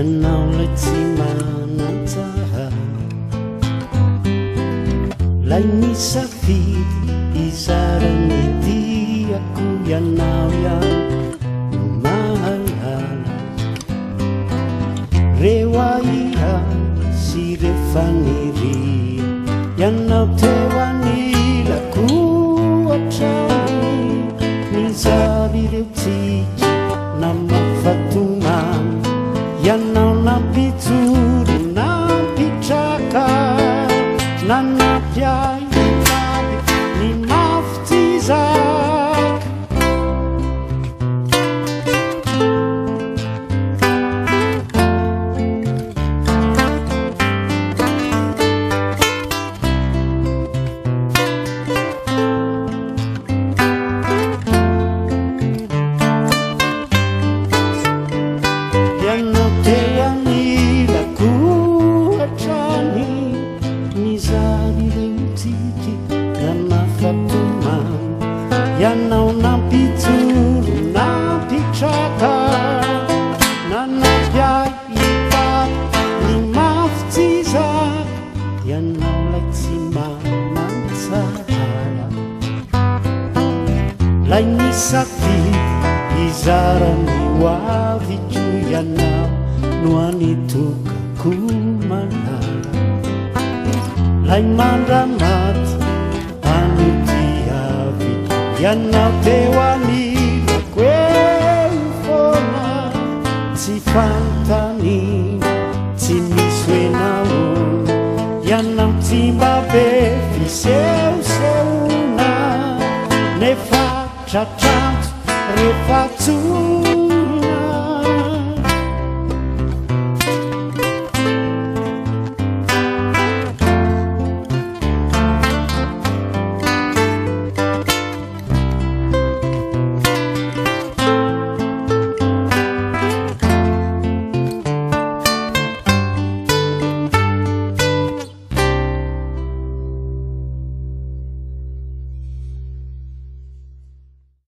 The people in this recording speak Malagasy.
ianao lay tsy manan-tsaha, lay nisafidy izarany diako ianao ihany no mahalala reo aia sy rehefa niria ianao teo anilako hatrany nizary ireo tsiky na mafatomany ianao nampijoro nampitraka nanampiay aby ny mafy tsy zaka ianao teo anilako hatrany nizary ireo tsiky na mafatomany ianao nampijoro nampitraka nanampiay ipady ny mafy tsy zaka ianao lay tsy manan-tsara lay nisafidy izarany hoaviko ianao no anitokako manala lay mandramaty anotiaviko ianao teo anilako eo foana tsy fanontany tsy misy hoenao ianao tsy mba be fisehosehoana nefa tratranjo rehefa tso